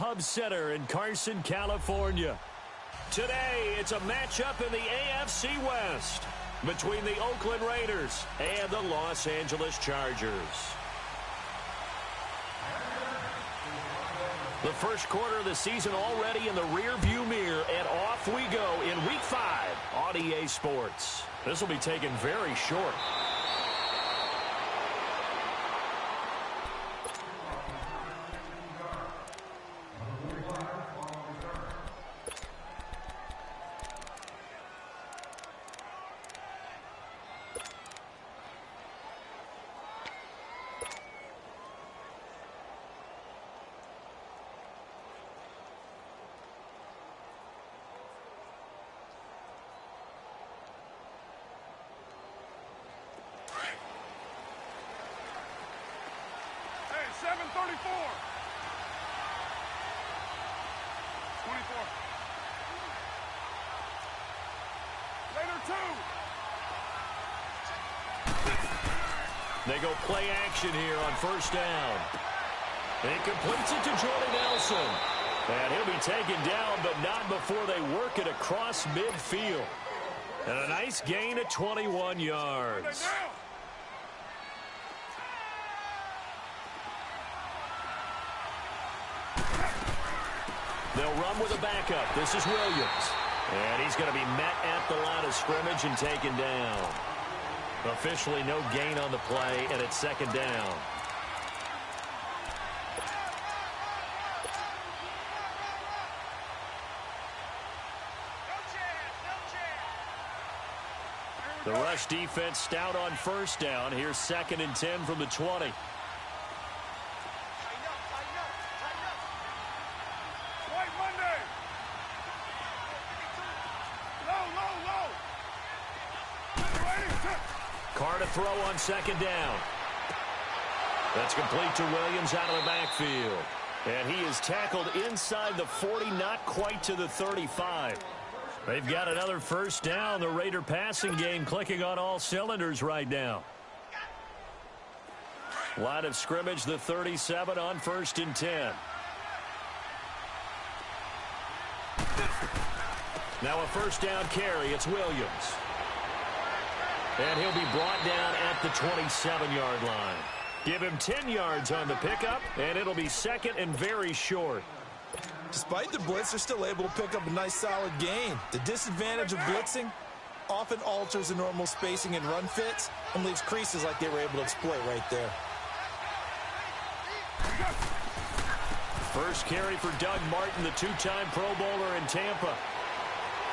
Hub Center in Carson, California. Today, it's a matchup in the AFC West between the Oakland Raiders and the Los Angeles Chargers. The first quarter of the season already in the rearview mirror, and off we go in Week 5 on EA Sports. This will be taken very short. They go play action here on first down. He completes it to Jordan Nelson. And he'll be taken down, but not before they work it across midfield. And a nice gain of 21 yards. They'll run with a backup. This is Williams. And he's going to be met at the line of scrimmage and taken down. Officially no gain on the play, and it's second down. The rush defense stout on first down. Here's 2nd and 10 from the 20. Carr to throw on second down. That's complete to Williams out of the backfield. And he is tackled inside the 40, not quite to the 35. They've got another first down. The Raider passing game clicking on all cylinders right now. Line of scrimmage, the 37 on 1st and 10. Now a first down carry. It's Williams. And he'll be brought down at the 27-yard line. Give him 10 yards on the pickup, and it'll be second and very short. Despite the blitz, they're still able to pick up a nice, solid gain. The disadvantage of blitzing often alters the normal spacing and run fits and leaves creases like they were able to exploit right there. First carry for Doug Martin, the two-time Pro Bowler in Tampa.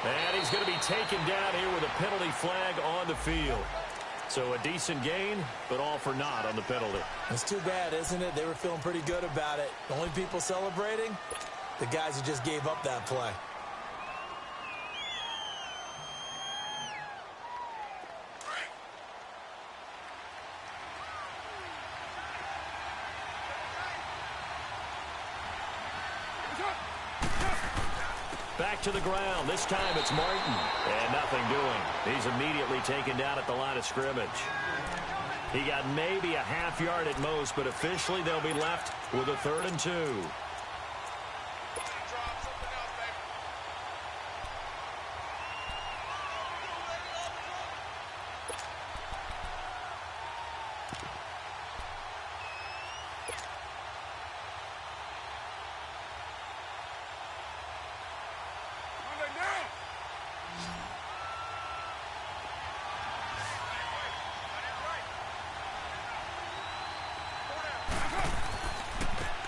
And he's going to be taken down here with a penalty flag on the field. So a decent gain, but all for naught on the penalty. It's too bad, isn't it? They were feeling pretty good about it. The only people celebrating, the guys who just gave up that play. Back to the ground. This time it's Martin. And nothing doing. He's immediately taken down at the line of scrimmage. He got maybe a half yard at most, but officially they'll be left with a 3rd and 2.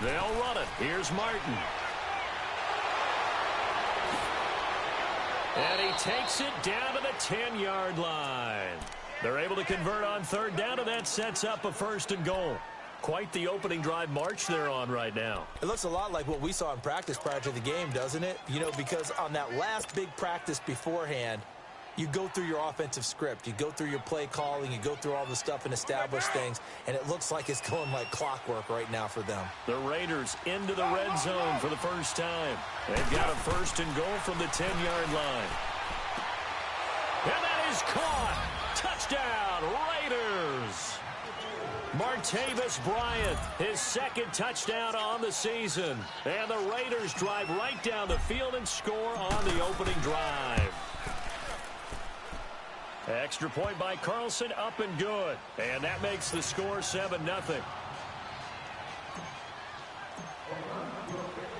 They'll run it. Here's Martin. And he takes it down to the 10-yard line. They're able to convert on 3rd down, and that sets up a 1st and goal. Quite the opening drive march they're on right now. It looks a lot like what we saw in practice prior to the game, doesn't it? You know, because on that last big practice beforehand, you go through your offensive script. You go through your play calling. You go through all the stuff and establish things. And it looks like it's going like clockwork right now for them. The Raiders into the red zone for the first time. They've got a 1st and goal from the 10-yard line. And that is caught. Touchdown, Raiders. Martavis Bryant, his second touchdown on the season. And the Raiders drive right down the field and score on the opening drive. Extra point by Carlson, up and good. And that makes the score 7-0.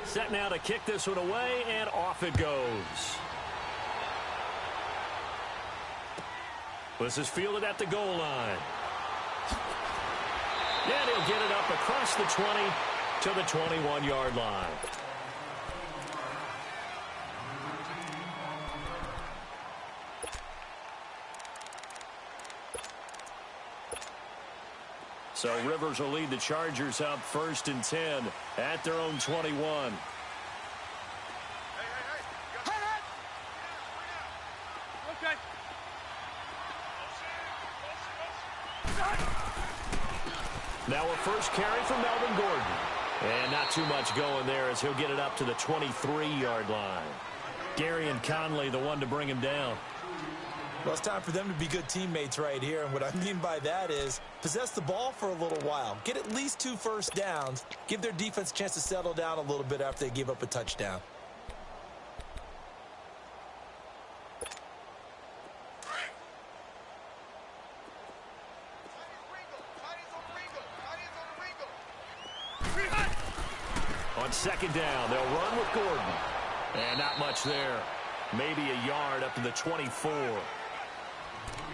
Set now to kick this one away, and off it goes. This is fielded at the goal line. And he'll get it up across the 20 to the 21-yard line. So Rivers will lead the Chargers up 1st and 10 at their own 21. Now a first carry from Melvin Gordon. And not too much going there as he'll get it up to the 23-yard line. Gary and Conley, the one to bring him down. Well, it's time for them to be good teammates right here. And what I mean by that is possess the ball for a little while. Get at least 2 first downs. Give their defense a chance to settle down a little bit after they give up a touchdown. On second down, they'll run with Gordon. And not much there. Maybe a yard up to the 24.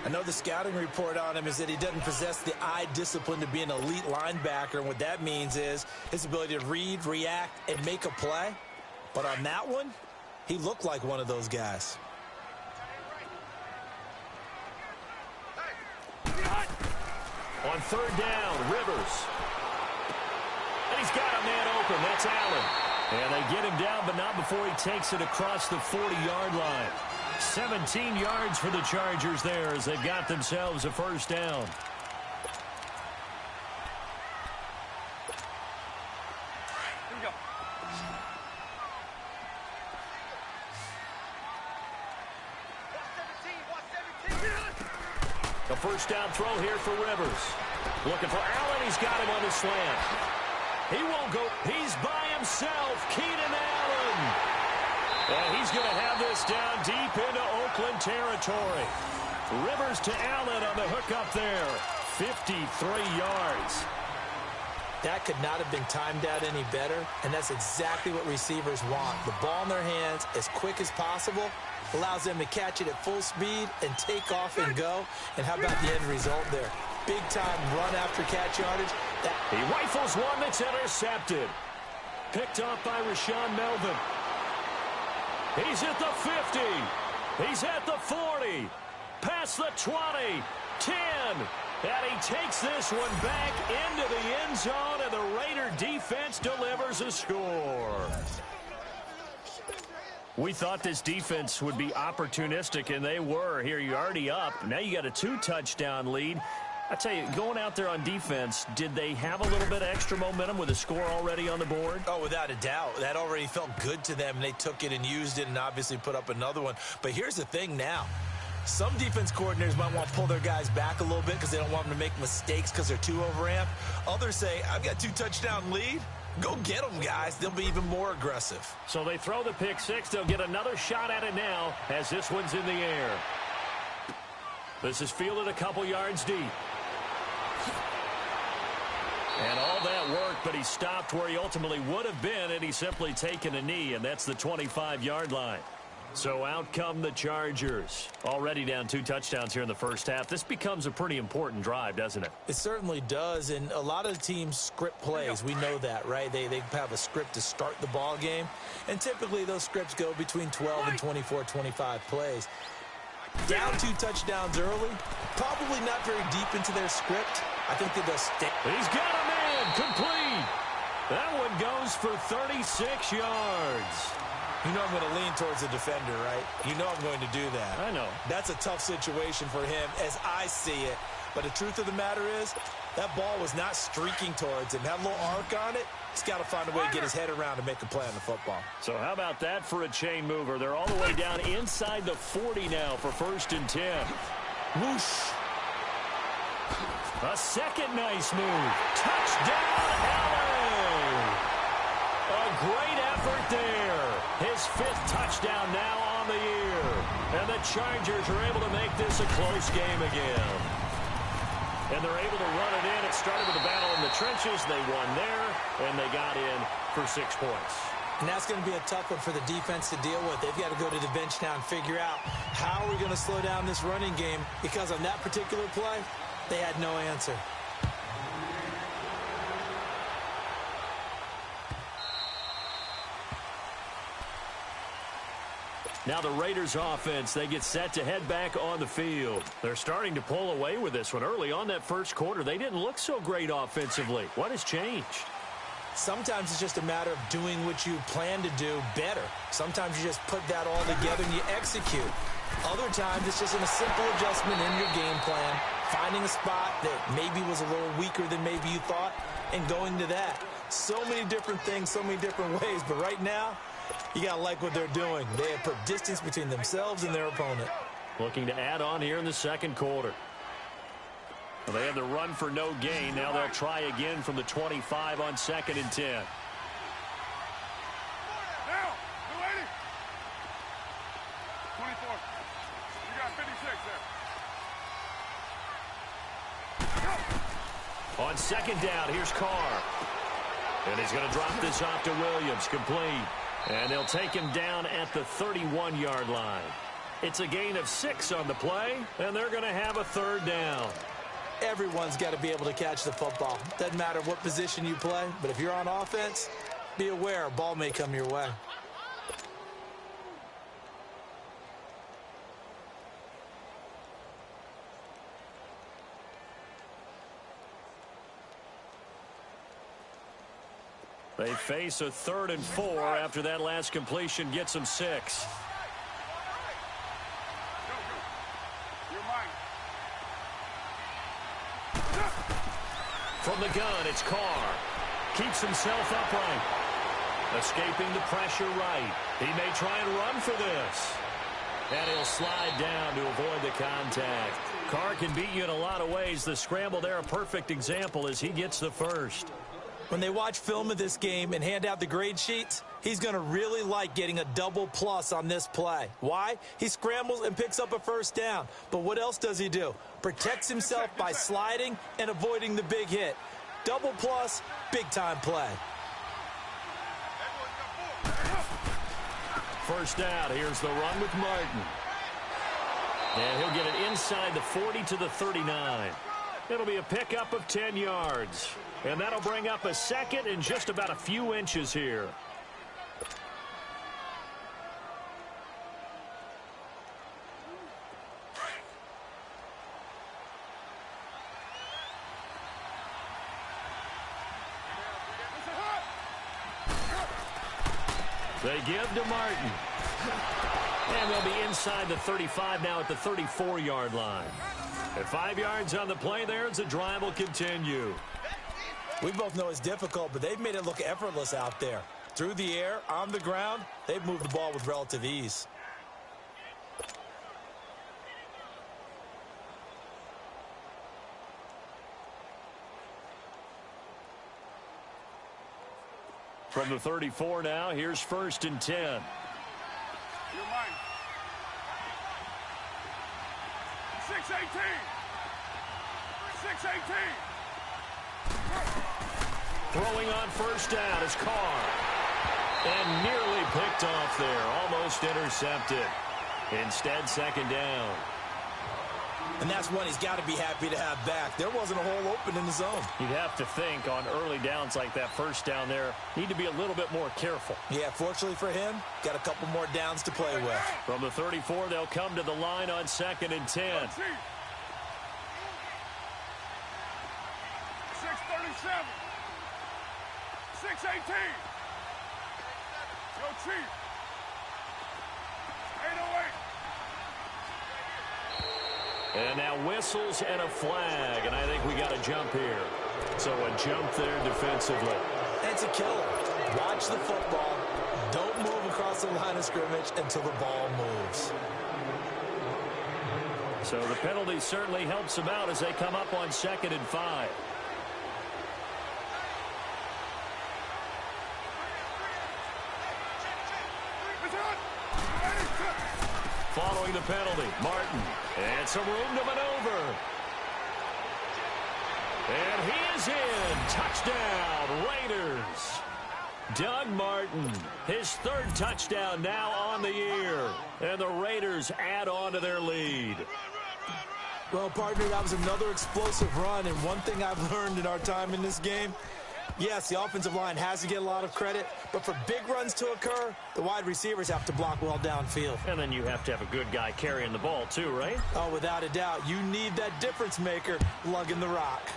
I know the scouting report on him is that he doesn't possess the eye discipline to be an elite linebacker. And what that means is his ability to read, react, and make a play. But on that one, he looked like one of those guys. On third down, Rivers. And he's got a man open. That's Allen. And they get him down, but not before he takes it across the 40-yard line. 17 yards for the Chargers there as they've got themselves a first down. A first down throw here for Rivers. Looking for Allen. He's got him on the slant. He won't go. He's by himself. Keenan Allen. And he's going to have this down deep into Oakland territory. Rivers to Allen on the hook up there. 53 yards. That could not have been timed out any better, and that's exactly what receivers want. The ball in their hands as quick as possible allows them to catch it at full speed and take off and go. And how about the end result there? Big-time run after catch yardage. He rifles one that's intercepted. Picked off by Rashaan Melvin. He's at the 50. He's at the 40. Past the 20. 10. And he takes this one back into the end zone, and the Raider defense delivers a score. We thought this defense would be opportunistic, and they were. Here, you're already up. Now you got a 2-touchdown lead. I tell you, going out there on defense, did they have a little bit of extra momentum with a score already on the board? Oh, without a doubt. That already felt good to them, and they took it and used it and obviously put up another one. But here's the thing now. Some defense coordinators might want to pull their guys back a little bit because they don't want them to make mistakes because they're too overamped. Others say, I've got 2-touchdown lead. Go get them, guys. They'll be even more aggressive. So they throw the pick six. They'll get another shot at it now as this one's in the air. This is fielded a couple yards deep. And all that worked, but he stopped where he ultimately would have been, and he's simply taken a knee, and that's the 25-yard line. So out come the Chargers. Already down 2 touchdowns here in the first half. This becomes a pretty important drive, doesn't it? It certainly does, and a lot of teams script plays. We know that, right? They have a script to start the ball game, and typically those scripts go between 12 and 24, 25 plays. Down 2 touchdowns early, probably not very deep into their script. I think that they'll stick. He's got a man complete. That one goes for 36 yards. You know I'm going to lean towards the defender, right? You know I'm going to do that. I know. That's a tough situation for him as I see it. But the truth of the matter is, that ball was not streaking towards him. That little arc on it, he's got to find a way to get his head around and make a play on the football. So how about that for a chain mover? They're all the way down inside the 40 now for 1st and 10. Whoosh. A second nice move. Touchdown, LA! A great effort there. His 5th touchdown now on the year. And the Chargers are able to make this a close game again. And they're able to run it in. It started with a battle in the trenches. They won there, and they got in for 6 points. And that's going to be a tough one for the defense to deal with. They've got to go to the bench now and figure out how are we going to slow down this running game, because on that particular play, they had no answer. Now the Raiders offense, they get set to head back on the field. They're starting to pull away with this one. Early on that first quarter, they didn't look so great offensively. What has changed? Sometimes it's just a matter of doing what you plan to do better. Sometimes you just put that all together and you execute. Other times it's just a simple adjustment in your game plan, finding a spot that maybe was a little weaker than maybe you thought, and going to that. So many different things, so many different ways, but right now, you got to like what they're doing. They have put distance between themselves and their opponent. Looking to add on here in the second quarter. Well, they had the run for no gain. Now they'll try again from the 25 on 2nd and 10. Now, you ready? 24. You got 56 there. On 2nd down, here's Carr. And he's going to drop this off to Williams, complete. And they'll take him down at the 31-yard line. It's a gain of 6 on the play, and they're going to have a 3rd down. Everyone's got to be able to catch the football. Doesn't matter what position you play, but if you're on offense, be aware a ball may come your way. They face a 3rd and 4 after that last completion gets them 6. From the gun, it's Carr. Keeps himself upright. Escaping the pressure right. He may try and run for this. And he'll slide down to avoid the contact. Carr can beat you in a lot of ways. The scramble there, a perfect example as he gets the first. When they watch film of this game and hand out the grade sheets, he's going to really like getting a double plus on this play. Why? He scrambles and picks up a 1st down. But what else does he do? Protects himself by sliding and avoiding the big hit. Double plus, big-time play. 1st down. Here's the run with Martin. And he'll get it inside the 40 to the 39. It'll be a pickup of 10 yards. And that'll bring up a 2nd and just about a few inches here. They give to Martin. And they'll be inside the 35 now at the 34-yard line. At 5 yards on the play there as the drive will continue. We both know it's difficult, but they've made it look effortless out there. Through the air, on the ground, they've moved the ball with relative ease. From the 34 now, here's 1st and 10. You're mine. 6-18. 6-18. Throwing on 1st down is Carr. And nearly picked off there. Almost intercepted. Instead, 2nd down. And that's one he's got to be happy to have back. There wasn't a hole open in the zone. You'd have to think on early downs like that 1st down there, need to be a little bit more careful. Yeah, fortunately for him, got a couple more downs to play with. From the 34, they'll come to the line on 2nd and 10. 6-37. 6-18. Yo, Chief. 808. And now whistles and a flag, and I think we got a jump here. So a jump there defensively. It's a killer. Watch the football. Don't move across the line of scrimmage until the ball moves. So the penalty certainly helps them out as they come up on 2nd and 5. Following the penalty, Martin. And some room to maneuver. And he is in. Touchdown, Raiders. Doug Martin, his 3rd touchdown now on the year. And the Raiders add on to their lead. Well, partner, that was another explosive run. And one thing I've learned in our time in this game, yes, the offensive line has to get a lot of credit, but for big runs to occur, the wide receivers have to block well downfield. And then you have to have a good guy carrying the ball too, right? Oh, without a doubt. You need that difference maker lugging the rock.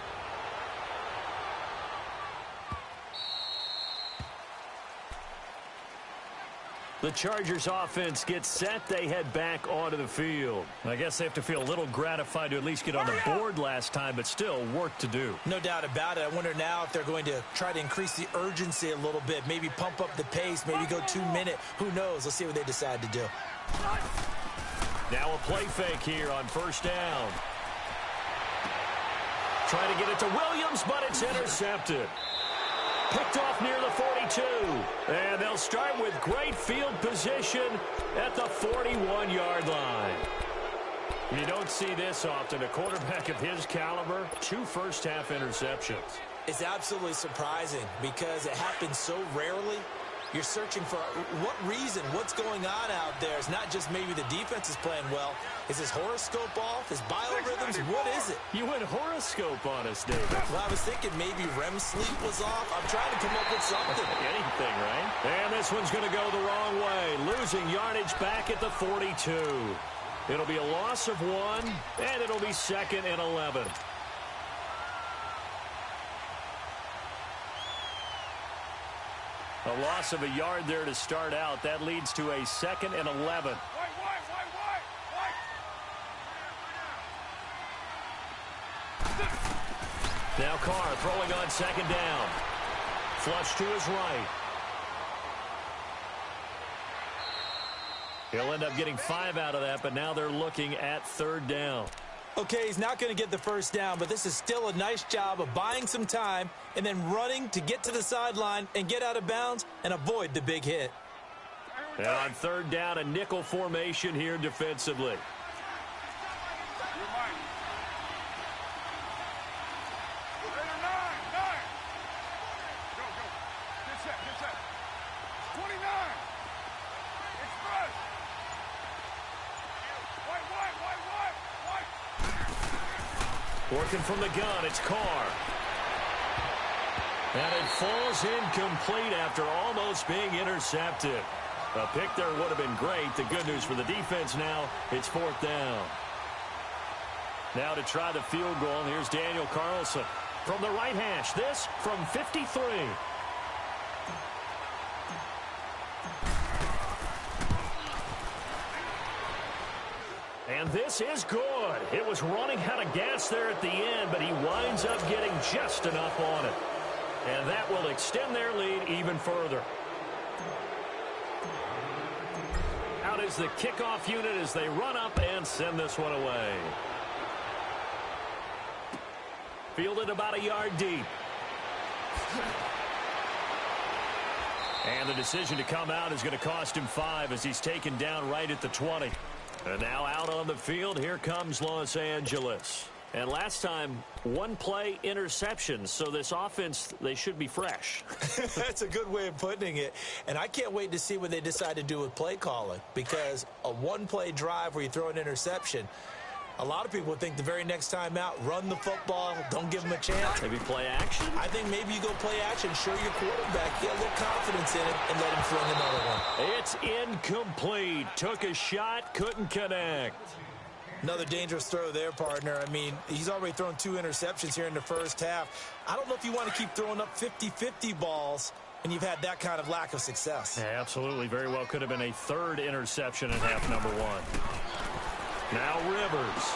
The Chargers offense gets set. They head back onto the field. I guess they have to feel a little gratified to at least get on the board last time, but still work to do. No doubt about it. I wonder now if they're going to try to increase the urgency a little bit, maybe pump up the pace, maybe go 2-minute. Who knows? Let's see what they decide to do. Now a play fake here on 1st down. Trying to get it to Williams, but it's intercepted. Picked off near the 42. And they'll start with great field position at the 41-yard line. You don't see this often. A quarterback of his caliber, 2 first-half interceptions. It's absolutely surprising because it happens so rarely. You're searching for what reason, what's going on out there. It's not just maybe the defense is playing well. Is his horoscope off? His biorhythms? What is it? You went horoscope on us, David. Well, I was thinking maybe REM sleep was off. I'm trying to come up with something. Anything, right? And this one's going to go the wrong way. Losing yardage back at the 42. It'll be a loss of 1, and it'll be 2nd and 11. A loss of a yard there to start out. That leads to a 2nd and 11. Now Carr throwing on 2nd down. Flush to his right. He'll end up getting 5 out of that, but now they're looking at 3rd down. Okay, he's not going to get the 1st down, but this is still a nice job of buying some time and then running to get to the sideline and get out of bounds and avoid the big hit. And on 3rd down, a nickel formation here defensively. Working from the gun, it's Carr. And it falls incomplete after almost being intercepted. A pick there would have been great. The good news for the defense now, it's 4th down. Now to try the field goal, here's Daniel Carlson from the right hash. This from 53. And this is good. It was running out of gas there at the end, but he winds up getting just enough on it. And that will extend their lead even further. Out is the kickoff unit as they run up and send this one away. Fielded about a yard deep. And the decision to come out is going to cost him 5 as he's taken down right at the 20. And now out on the field, here comes Los Angeles. And last time, 1 play interception. So this offense, they should be fresh. That's a good way of putting it. And I can't wait to see what they decide to do with play calling. Because a 1-play drive where you throw an interception, a lot of people think the very next time out, run the football, don't give them a chance. Maybe play action? I think maybe you go play action, show your quarterback, get a little confidence in it, and let him fling another one. It's incomplete. Took a shot, couldn't connect. Another dangerous throw there, partner. I mean, he's already thrown 2 interceptions here in the first half. I don't know if you want to keep throwing up 50-50 balls, and you've had that kind of lack of success. Yeah, absolutely. Very well could have been a 3rd interception in half number 1. Now Rivers.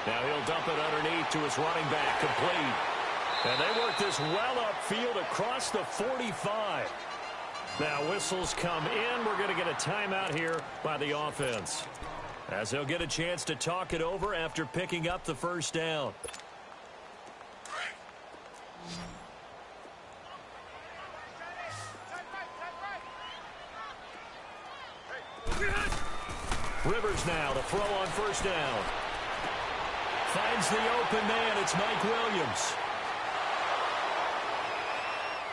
Now he'll dump it underneath to his running back, complete. And they work this well upfield across the 45. Now whistles come in. We're going to get a timeout here by the offense. as he'll get a chance to talk it over after picking up the first down. Rivers now to throw on first down. Finds the open man. It's Mike Williams.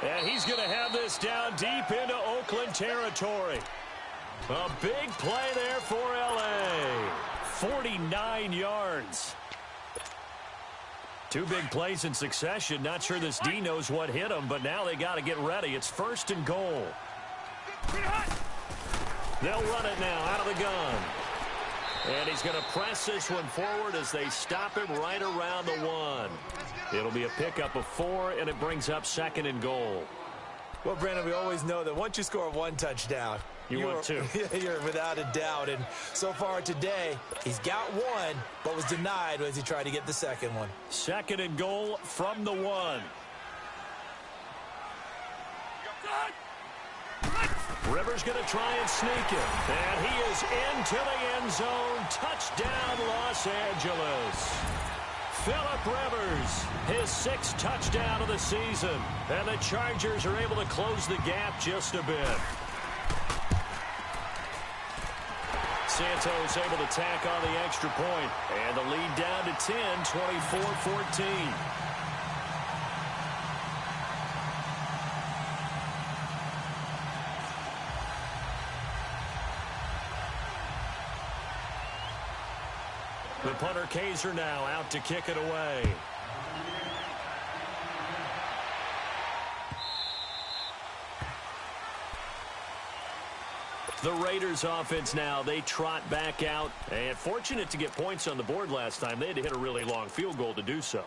And he's going to have this down deep into Oakland territory. A big play there for L.A. 49 yards. Two big plays in succession. Not sure this D knows what hit him, but now they got to get ready. It's first and goal. They'll run it now out of the gun. And he's going to press this one forward as they stop him right around the 1. It'll be a pickup of 4, and it brings up second and goal. Well, Brandon, we always know that once you score one touchdown, you want two. You're without a doubt. And so far today, he's got one, but was denied as he tried to get the second one. Second and goal from the 1. Rivers going to try and sneak it. And he is into the end zone. Touchdown, Los Angeles. Phillip Rivers, his 6th touchdown of the season. And the Chargers are able to close the gap just a bit. Santos able to tack on the extra point. And the lead down to 10, 24-14. The punter Kaiser now out to kick it away. The Raiders offense now, they trot back out. And fortunate to get points on the board last time. They had to hit a really long field goal to do so.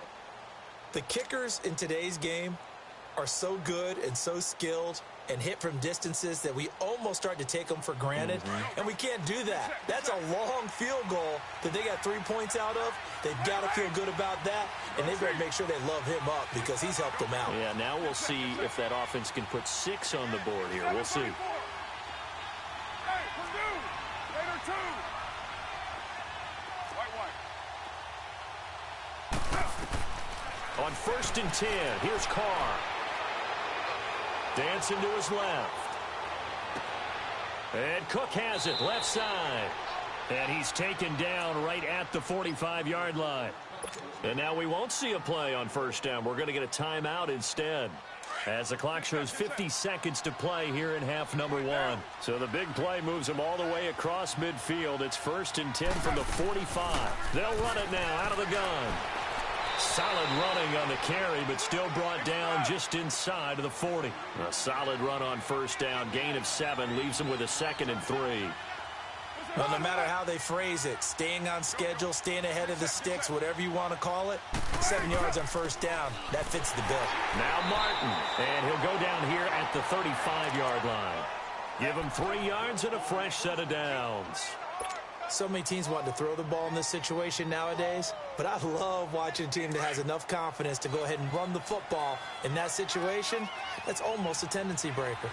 The kickers in today's game are so good and so skilled and hit from distances that we almost start to take them for granted. And we can't do that. That's a long field goal that they got 3 points out of. They've got to feel good about that, and they better make sure they love him up because he's helped them out. Yeah, now we'll see if that offense can put 6 on the board here. We'll see. Hey, Purdue, Raider 2. White. On first and 10, here's Carr. Dancing to his left. And Cook has it, left side. And he's taken down right at the 45-yard line. And now we won't see a play on first down. We're going to get a timeout instead, as the clock shows 50 seconds to play here in half number 1. So the big play moves them all the way across midfield. It's first and 10 from the 45. They'll run it now out of the gun. Solid running on the carry, but still brought down just inside of the 40. A solid run on first down. Gain of 7 leaves them with a 2nd and 3. Well, no matter how they phrase it, staying on schedule, staying ahead of the sticks, whatever you want to call it, 7 yards on first down, that fits the bill. Now Martin, and he'll go down here at the 35-yard line. Give him 3 yards and a fresh set of downs. So many teams want to throw the ball in this situation nowadays, but I love watching a team that has enough confidence to go ahead and run the football in that situation. That's almost a tendency breaker.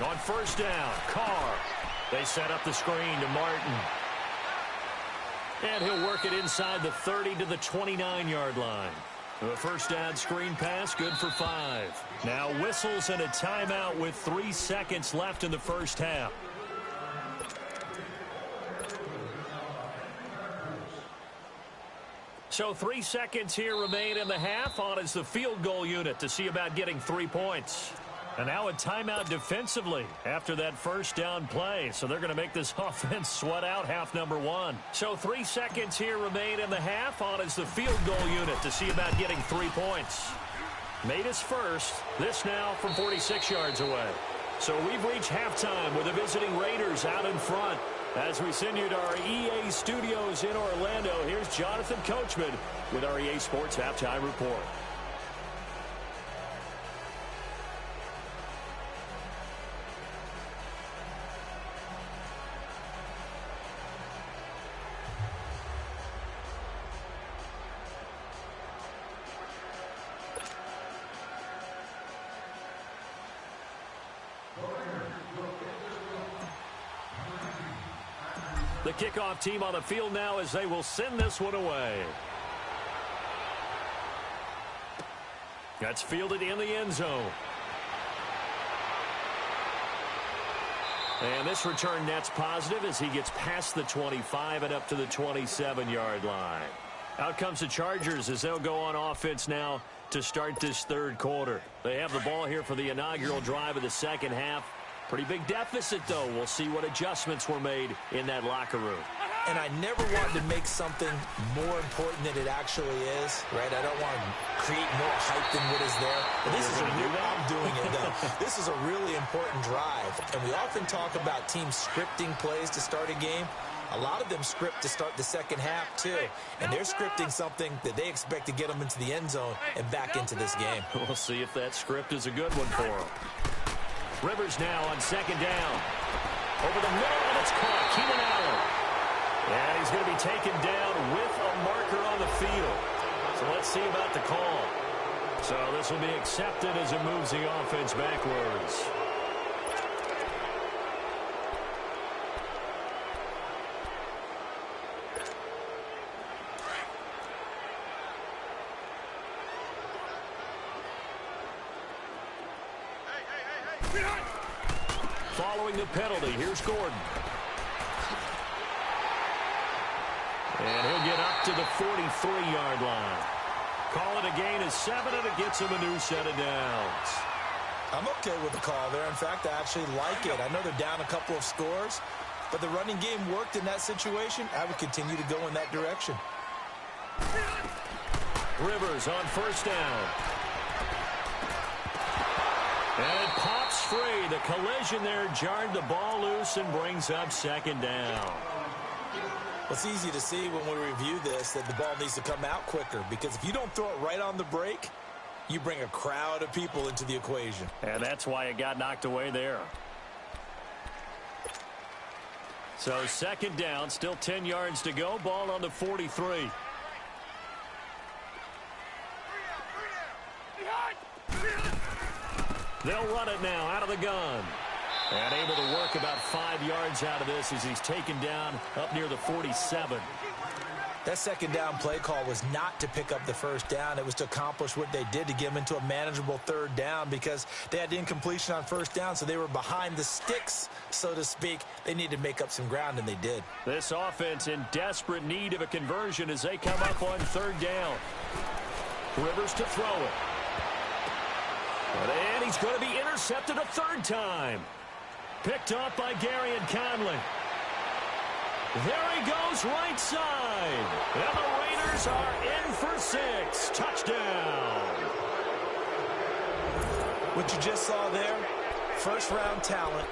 On first down, Carr. They set up the screen to Martin. And he'll work it inside the 30 to the 29-yard line. The first down screen pass, good for 5. Now whistles and a timeout with 3 seconds left in the first half. So 3 seconds here remain in the half. On is the field goal unit to see about getting 3 points. And now a timeout defensively after that first down play. So they're going to make this offense sweat out half number 1. So 3 seconds here remain in the half. On is the field goal unit to see about getting 3 points. Made his first. This now from 46 yards away. So we've reached halftime with the visiting Raiders out in front. As we send you to our EA studios in Orlando, here's Jonathan Coachman with our EA Sports Halftime Report. The kickoff team on the field now as they will send this one away. That's fielded in the end zone. And this return net's positive as he gets past the 25 and up to the 27-yard line. Out comes the Chargers as they'll go on offense now to start this third quarter. They have the ball here for the inaugural drive of the second half. Pretty big deficit, though. We'll see what adjustments were made in that locker room. And I never wanted to make something more important than it actually is, right? I don't want to create more hype than what is there. But this is I'm doing it, though. This is a really important drive. And we often talk about teams scripting plays to start a game. A lot of them script to start the second half, too. And they're scripting something that they expect to get them into the end zone and back into this game. We'll see if that script is a good one for them. Rivers now on second down. Over the middle, and it's caught. Keenan Allen. And he's going to be taken down with a marker on the field. So let's see about the call. So this will be accepted as it moves the offense backwards. Following the penalty, here's Gordon. And he'll get up to the 43-yard line. Call it a gain of 7, and it gets him a new set of downs. I'm okay with the call there. In fact, I actually like it. I know they're down a couple of scores, but the running game worked in that situation. I would continue to go in that direction. Rivers on first down. And it pops free. The collision there jarred the ball loose and brings up second down. It's easy to see when we review this that the ball needs to come out quicker, because if you don't throw it right on the break, you bring a crowd of people into the equation. And that's why it got knocked away there. So second down, still 10 yards to go. Ball on the 43. They'll run it now out of the gun. And able to work about 5 yards out of this as he's taken down up near the 47. That second down play call was not to pick up the first down. It was to accomplish what they did to get them into a manageable third down, because they had incompletion on first down, so they were behind the sticks, so to speak. They needed to make up some ground, and they did. This offense in desperate need of a conversion as they come up on third down. Rivers to throw it. And he's going to be intercepted a third time. Picked off by Gary and Conley. There he goes right side. And the Raiders are in for 6. Touchdown. What you just saw there, first-round talent,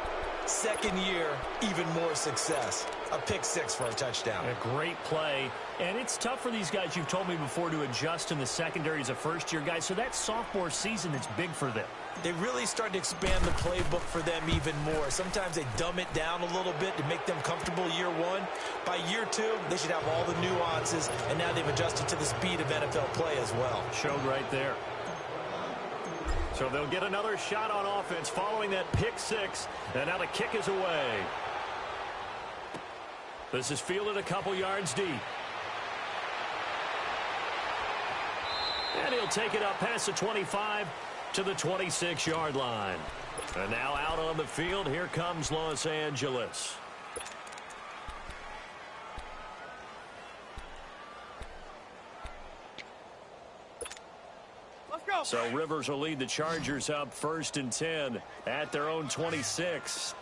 second year, even more success. A pick 6 for a touchdown. A great play. And it's tough for these guys, you've told me before, to adjust in the secondary as a first-year guy. So that sophomore season is big for them. They really start to expand the playbook for them even more. Sometimes they dumb it down a little bit to make them comfortable year one. By year 2, they should have all the nuances, and now they've adjusted to the speed of NFL play as well. Showed right there. So they'll get another shot on offense following that pick 6, and now the kick is away. This is fielded a couple yards deep. And he'll take it up past the 25 to the 26-yard line. And now out on the field, here comes Los Angeles. Let's go. So Rivers will lead the Chargers up 1st and 10 at their own 26.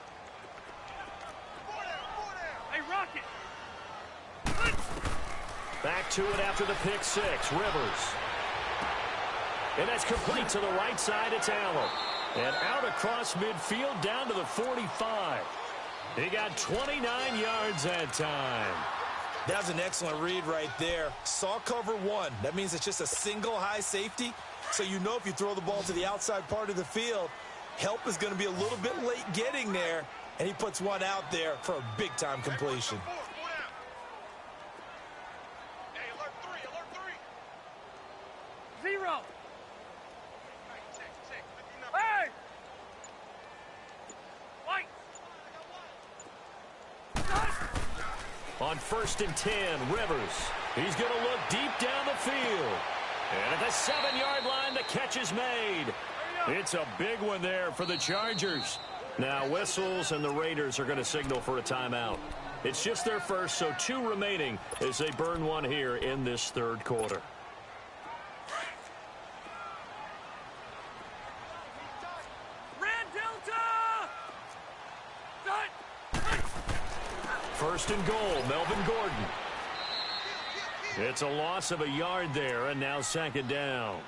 Hey, Rocket. Back to it after the pick 6. Rivers. And that's complete to the right side. It's Allen. And out across midfield down to the 45. He got 29 yards that time. That was an excellent read right there. Saw cover 1. That means it's just a single high safety. So you know if you throw the ball to the outside part of the field, help is going to be a little bit late getting there. And he puts one out there for a big-time completion. Hey, alert 3. 0. Hey! White! On 1st and 10, Rivers. He's going to look deep down the field. And at the 7-yard line, the catch is made. It's a big one there for the Chargers. Now whistles, and the Raiders are going to signal for a timeout. It's just their first, so 2 remaining as they burn one here in this third quarter. Red Delta! First and goal, Melvin Gordon. It's a loss of a yard there, and now 2nd down.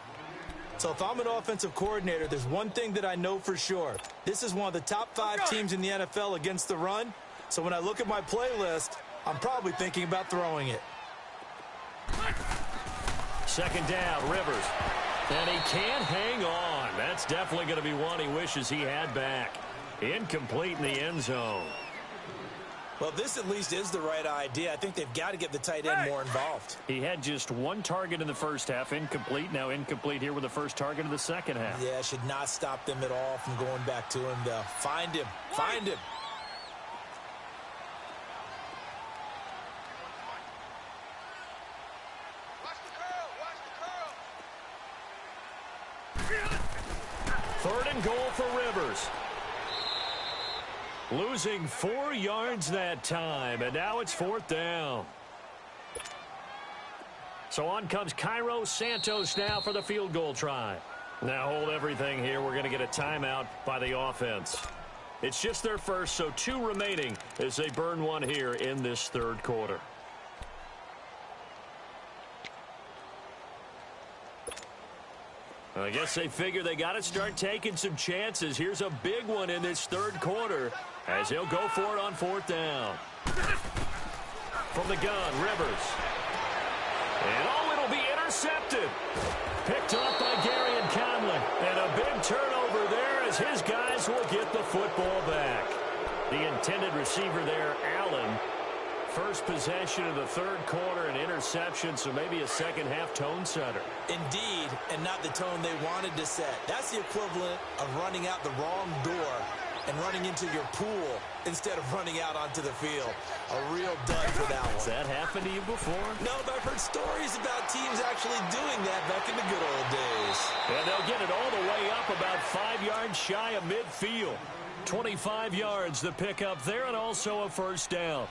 So if I'm an offensive coordinator, there's one thing that I know for sure. This is one of the top 5 teams in the NFL against the run. So when I look at my playlist, I'm probably thinking about throwing it. 2nd down, Rivers. And he can't hang on. That's definitely going to be one he wishes he had back. Incomplete in the end zone. Well, this at least is the right idea. I think they've got to get the tight end more involved. He had just 1 target in the first half, incomplete. Now incomplete here with the first target of the second half. Yeah, should not stop them at all from going back to him, though. Find him. Find him. Third and goal for Rivers. Losing 4 yards that time, and now it's 4th down. So on comes Cairo Santos now for the field goal try. Now hold everything here. We're going to get a timeout by the offense. It's just their first, so 2 remaining as they burn one here in this third quarter. I guess they figure they got to start taking some chances. Here's a big one in this third quarter as he'll go for it on 4th down. From the gun, Rivers. And it'll be intercepted. Picked up by Gary and Conley. And a big turnover there as his guys will get the football back. The intended receiver there, Allen. First possession of the third quarter, an interception, so maybe a second-half tone setter. Indeed, and not the tone they wanted to set. That's the equivalent of running out the wrong door and running into your pool instead of running out onto the field. A real dud for that one. Has that happened to you before? No, but I've heard stories about teams actually doing that back in the good old days. And they'll get it all the way up about 5 yards shy of midfield. 25 yards the pickup there, and also a first down.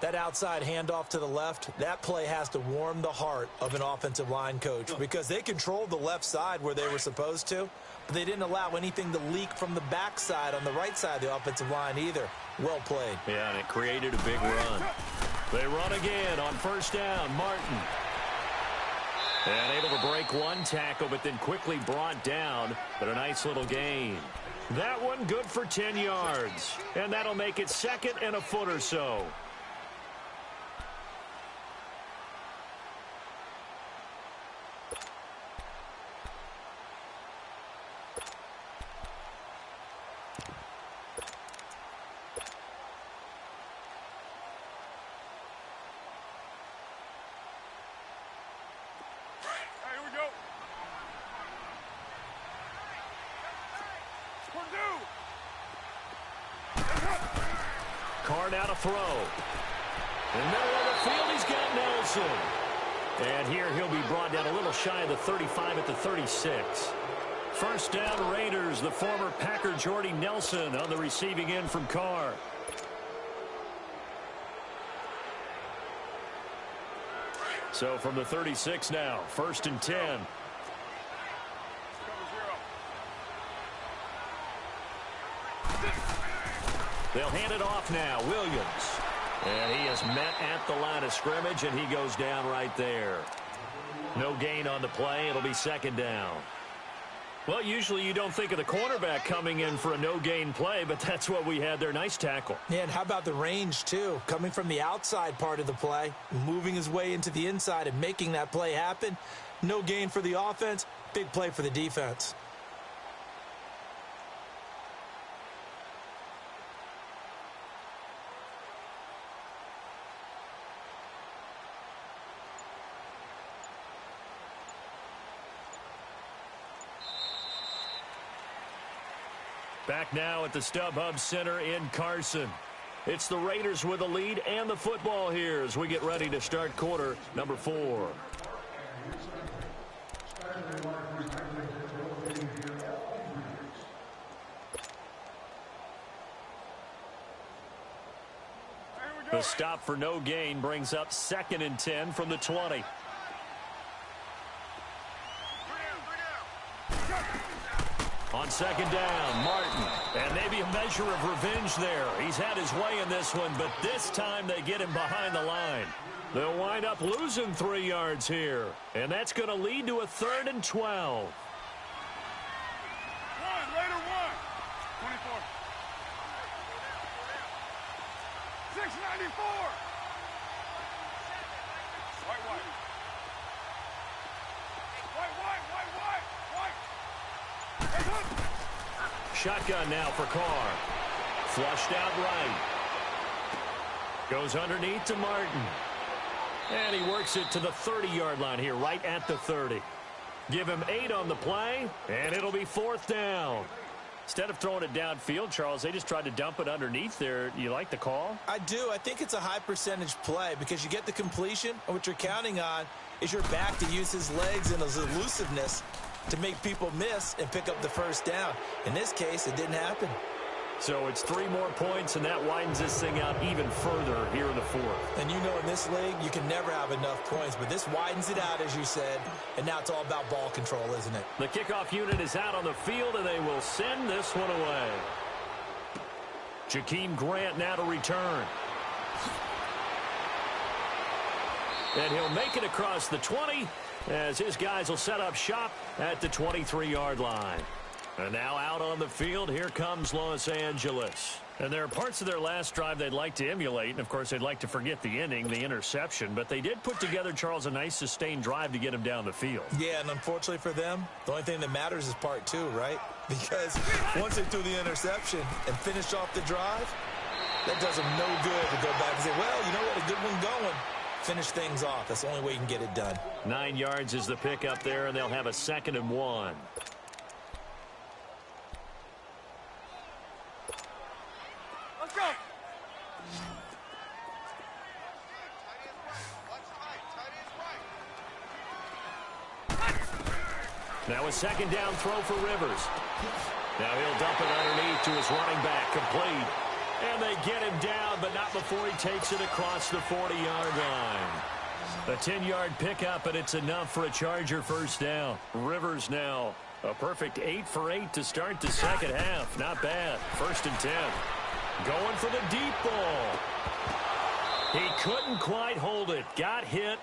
That outside handoff to the left, that play has to warm the heart of an offensive line coach because they controlled the left side where they were supposed to, but they didn't allow anything to leak from the backside on the right side of the offensive line either. Well played. Yeah, and it created a big run. They run again on first down. Martin. And able to break one tackle, but then quickly brought down, but a nice little gain. That one good for 10 yards, and that'll make it 2nd and a foot or so. Card out a throw. In the middle of the field, he's got Nelson. And here he'll be brought down a little shy of the 35 at the 36. First down, Raiders. The former Packer Jordy Nelson on the receiving end from Carr. So from the 36 now, 1st and 10. They'll hand it off now. Williams. And he is met at the line of scrimmage, and he goes down right there. No gain on the play. It'll be 2nd down. Well, usually you don't think of the cornerback coming in for a no-gain play, but that's what we had there. Nice tackle. Yeah, and how about the range, too? Coming from the outside part of the play, moving his way into the inside and making that play happen. No gain for the offense, big play for the defense. Back now at the StubHub Center in Carson. It's the Raiders with the lead and the football here as we get ready to start quarter number 4. The stop for no gain brings up 2nd and 10 from the 20. On 2nd down, Martin. And maybe a measure of revenge there. He's had his way in this one, but this time they get him behind the line. They'll wind up losing 3 yards here. And that's going to lead to a 3rd and 12. 1, later 1. 24. 694. White. Shotgun now for Carr. Flushed out right. Goes underneath to Martin. And he works it to the 30-yard line here, right at the 30. Give him 8 on the play, and it'll be 4th down. Instead of throwing it downfield, Charles, they just tried to dump it underneath there. You like the call? I do. I think it's a high percentage play because you get the completion, and what you're counting on is your back to use his legs and his elusiveness to make people miss and pick up the 1st down. In this case, it didn't happen. So it's 3 more points, and that widens this thing out even further here in the 4th. And you know in this league, you can never have enough points, but this widens it out, as you said, and now it's all about ball control, isn't it? The kickoff unit is out on the field, and they will send this one away. Jakeem Grant now to return. And he'll make it across the 20 as his guys will set up shop at the 23-yard line. And now out on the field, here comes Los Angeles. And there are parts of their last drive they'd like to emulate, and of course they'd like to forget the inning, the interception, but they did put together, Charles, a nice sustained drive to get him down the field. Yeah, and unfortunately for them, the only thing that matters is part 2, right? Because once they threw the interception and finished off the drive, that does them no good to go back and say, well, you know what, a good one going. Finish things off. That's the only way you can get it done. 9 yards is the pick up there, and they'll have a 2nd and 1. Let's go. Now a 2nd down throw for Rivers. Now he'll dump it underneath to his running back, complete. And they get him down, but not before he takes it across the 40-yard line. A 10-yard pickup, and it's enough for a Charger 1st down. Rivers now a perfect 8 for 8 to start the 2nd half. Not bad. 1st and 10. Going for the deep ball. He couldn't quite hold it. Got hit.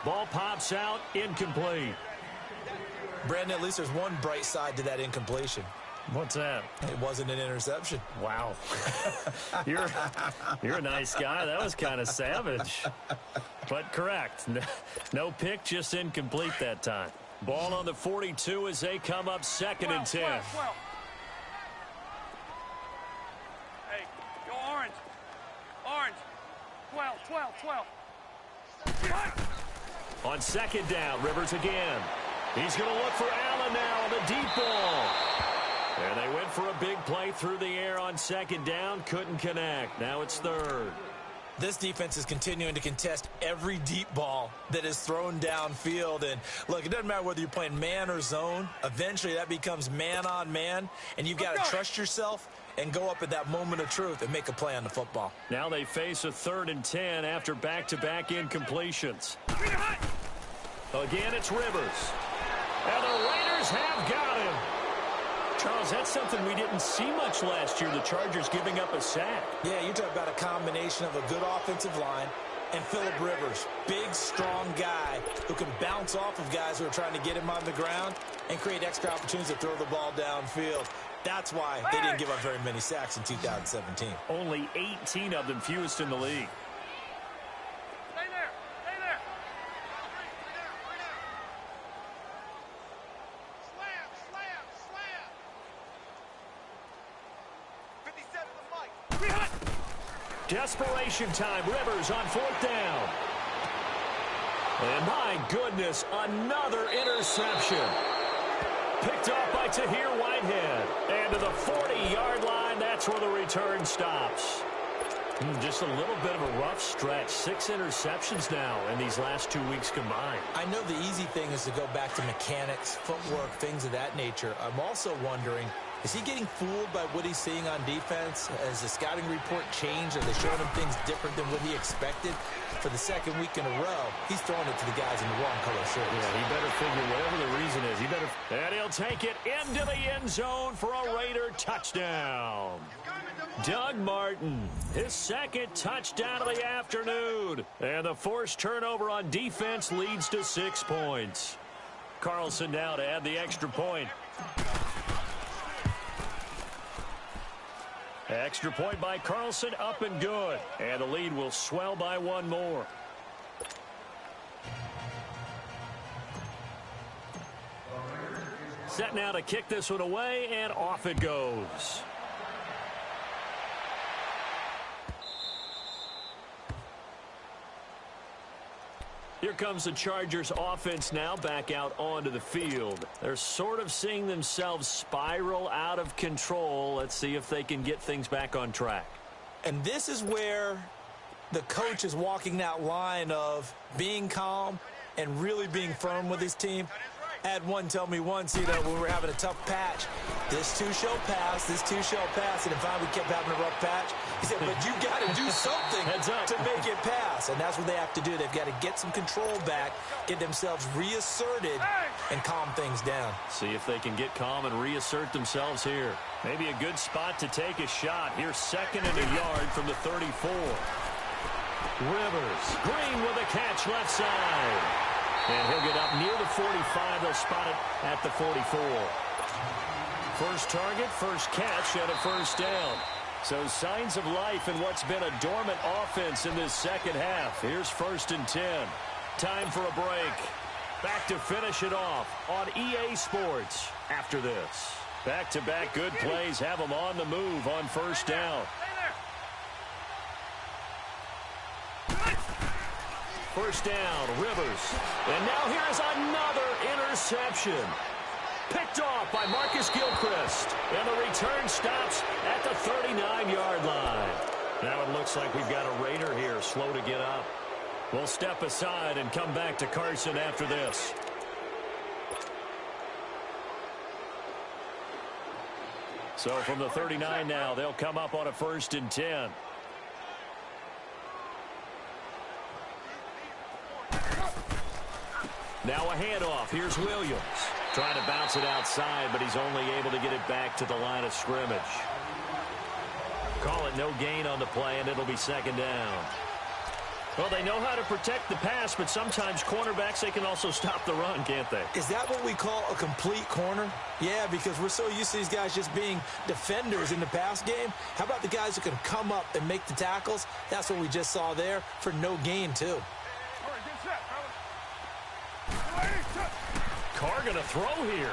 Ball pops out. Incomplete. Brandon, at least there's one bright side to that incompletion. What's that? It wasn't an interception. Wow. You're a nice guy. That was kind of savage. But correct. No pick, just incomplete that time. Ball on the 42 as they come up 2nd and 10. 12. Hey, go orange. Orange. 12. On 2nd down, Rivers again. He's going to look for Allen now on the deep ball. And they went for a big play through the air on 2nd down. Couldn't connect. Now it's 3rd. This defense is continuing to contest every deep ball that is thrown downfield. And, look, it doesn't matter whether you're playing man or zone. Eventually, that becomes man on man. And you've got to trust yourself and go up at that moment of truth and make a play on the football. Now they face a 3rd and 10 after back-to-back incompletions. Again, it's Rivers. And the Raiders have got him. Charles, that's something we didn't see much last year, the Chargers giving up a sack. Yeah, you're talking about a combination of a good offensive line and Phillip Rivers. Big, strong guy who can bounce off of guys who are trying to get him on the ground and create extra opportunities to throw the ball downfield. That's why they didn't give up very many sacks in 2017. Only 18 of them, fewest in the league. Stay there. Slam. 57 to Mike. Desperation time. Rivers on 4th down. And my goodness, another interception. Picked off by Tahir Whitehead. And to the 40-yard line, that's where the return stops. Just a little bit of a rough stretch. 6 interceptions now in these last 2 weeks combined. I know the easy thing is to go back to mechanics, footwork, things of that nature. I'm also wondering, is he getting fooled by what he's seeing on defense? Has the scouting report changed? Are they showing him things different than what he expected? For the second week in a row, he's throwing it to the guys in the wrong color shirts. Yeah, he better figure whatever the reason is. And he'll take it into the end zone for a Raider touchdown. Doug Martin, his second touchdown of the afternoon. And the forced turnover on defense leads to 6 points. Carlson now to add the extra point. Extra point by Carlson, up and good. And the lead will swell by 1 more. Set now to kick this one away, and off it goes. Here comes the Chargers offense now back out onto the field. They're sort of seeing themselves spiral out of control. Let's see if they can get things back on track. And this is where the coach is walking that line of being calm and really being firm with his team. I had one tell me once, when we were having a tough patch, this too shall pass, this too shall pass, and if we kept having a rough patch, he said, but you got to do something to make it pass, and that's what they have to do. They've got to get some control back, get themselves reasserted, and calm things down. See if they can get calm and reassert themselves here. Maybe a good spot to take a shot. Here's 2nd and a yard from the 34. Rivers, Green with a catch left side. And he'll get up near the 45. They'll spot it at the 44. First target, first catch, and a first down. So signs of life in what's been a dormant offense in this second half. Here's 1st and 10. Time for a break. Back to finish it off on EA Sports after this. Back-to-back good plays have them on the move on first down. First down, Rivers. And now here's another interception. Picked off by Marcus Gilchrist. And the return stops at the 39-yard line. Now it looks like we've got a Raider here, slow to get up. We'll step aside and come back to Carson after this. So from the 39 now, they'll come up on a 1st and 10. Now a handoff. Here's Williams. Trying to bounce it outside, but he's only able to get it back to the line of scrimmage. Call it no gain on the play, and it'll be 2nd down. Well, they know how to protect the pass, but sometimes cornerbacks, they can also stop the run, can't they? Is that what we call a complete corner? Yeah, because we're so used to these guys just being defenders in the pass game. How about the guys who can come up and make the tackles? That's what we just saw there for no gain, too. Carr going to throw here.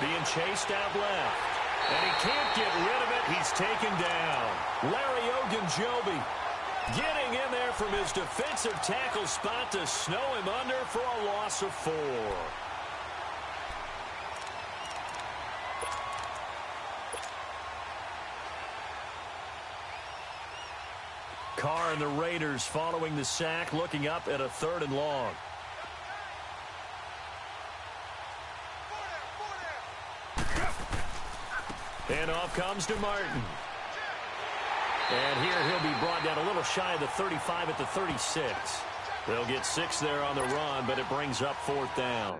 Being chased out left. And he can't get rid of it. He's taken down. Larry Ogunjobi getting in there from his defensive tackle spot to snow him under for a loss of 4. Carr and the Raiders following the sack, looking up at a 3rd and long. And off comes to Martin. And here he'll be brought down a little shy of the 35 at the 36. They'll get 6 there on the run, but it brings up 4th down.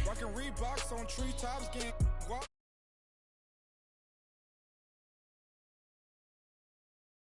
Rockin' Reeboks on treetops, getting guap.